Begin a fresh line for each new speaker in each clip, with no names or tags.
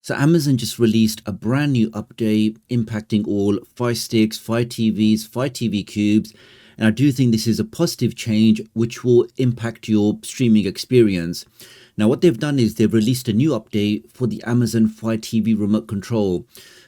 So Amazon just released a brand new update impacting all Fire Sticks, Fire TVs, Fire TV Cubes, and I do think this is a positive change which will impact your streaming experience. Now what they've done is they've released a new update for the Amazon Fire TV remote control.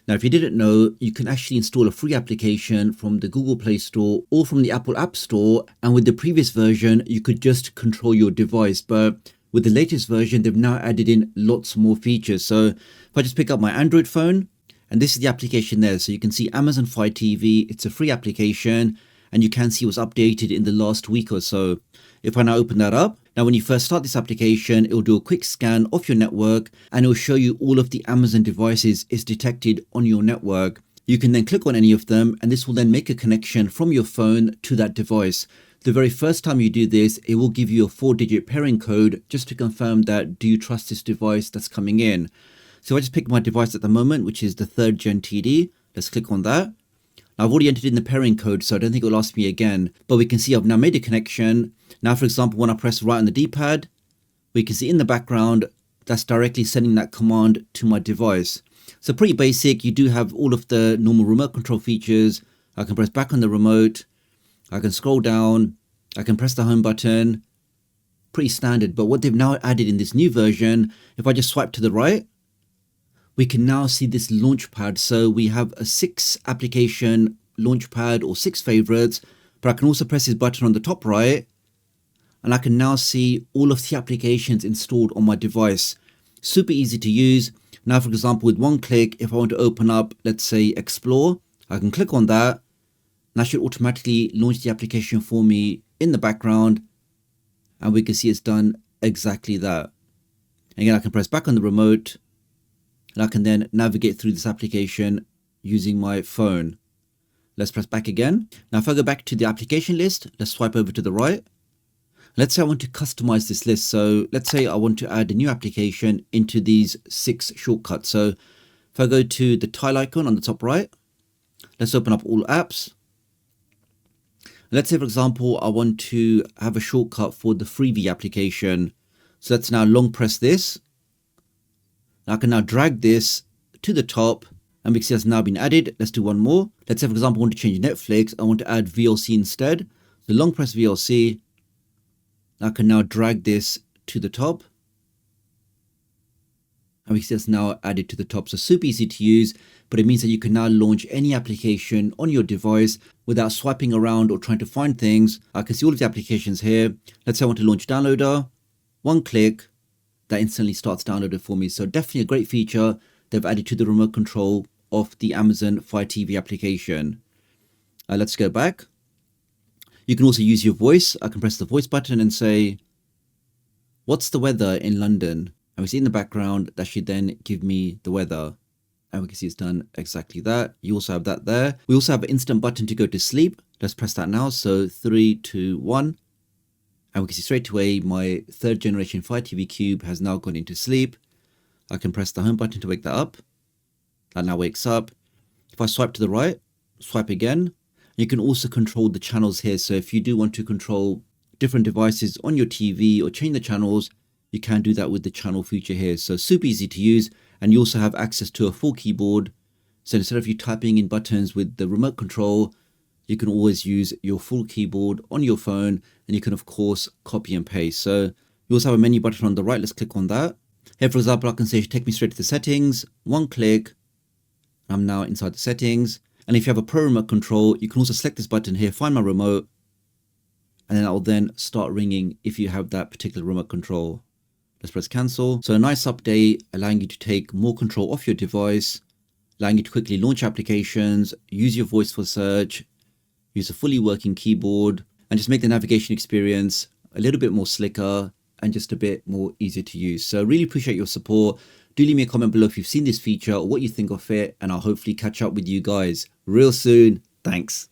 Now if you didn't know, you can actually install a free application from the Google Play Store or from the Apple App Store, and with the previous version you could just control your device, but with the latest version they've now added in lots more features. So if I just pick up my Android phone, and this is the application there, so you can see Amazon Fire TV, it's a free application, and you can see what's updated in the last week or so. If I now open that up, now when you first start this application, it will do a quick scan of your network and it will show you all of the Amazon devices is detected on your network. You can then click on any of them and this will then make a connection from your phone to that device. The very first time you do this, it will give you a 4-digit pairing code just to confirm that do you trust this device that's coming in. So I just picked my device at the moment, which is the 3rd Gen TD. Let's click on that. Now I've already entered in the pairing code, so I don't think it will ask me again, but we can see I've now made a connection. Now, for example, when I press right on the D-pad, we can see in the background, that's directly sending that command to my device. So pretty basic. You do have all of the normal remote control features. I can press back on the remote. I can scroll down. I can press the home button. Pretty standard. But what they've now added in this new version, if I just swipe to the right, we can now see this launchpad. So we have a 6 application launchpad or 6 favorites, but I can also press this button on the top right and I can now see all of the applications installed on my device. Super easy to use. Now, for example, with one click, if I want to open up, let's say Explore, I can click on that and that should automatically launch the application for me in the background. And we can see it's done exactly that. Again, I can press back on the remote and I can then navigate through this application using my phone. Let's press back again. Now, if I go back to the application list, let's swipe over to the right. Let's say I want to customize this list. So let's say I want to add a new application into these 6 shortcuts. So if I go to the tile icon on the top right, let's open up all apps. Let's say, for example, I want to have a shortcut for the Freebie application. So let's now long press this. I can now drag this to the top and we can see it's now been added. Let's do one more. Let's say, for example, I want to change Netflix. I want to add VLC instead. So long press VLC. I can now drag this to the top. And we can see it's now added to the top. So super easy to use, but it means that you can now launch any application on your device without swiping around or trying to find things. I can see all of the applications here. Let's say I want to launch Downloader. One click, that instantly starts downloading for me. So definitely a great feature they've added to the remote control of the Amazon Fire TV application. Let's go back. You can also use your voice. I can press the voice button and say, what's the weather in London? And we see in the background that should then give me the weather. And we can see it's done exactly that. You also have that there. We also have an instant button to go to sleep. Let's press that now. So 3, 2, 1. And we can see straight away my 3rd generation Fire TV Cube has now gone into sleep. I can press the home button to wake that up. That now wakes up. If I swipe to the right, swipe again. You can also control the channels here. So if you do want to control different devices on your TV or change the channels, you can do that with the channel feature here. So super easy to use. And you also have access to a full keyboard. So instead of you typing in buttons with the remote control, you can always use your full keyboard on your phone. And you can, of course, copy and paste. So you also have a menu button on the right. Let's click on that. Here, for example, I can say, take me straight to the settings. One click. I'm now inside the settings. And if you have a pro remote control, you can also select this button here, find my remote, and then that will then start ringing if you have that particular remote control. Let's press cancel. So a nice update allowing you to take more control off your device, allowing you to quickly launch applications, use your voice for search, use a fully working keyboard, and just make the navigation experience a little bit more slicker and just a bit more easier to use. So really appreciate your support. Do leave me a comment below if you've seen this feature or what you think of it, and I'll hopefully catch up with you guys real soon. Thanks.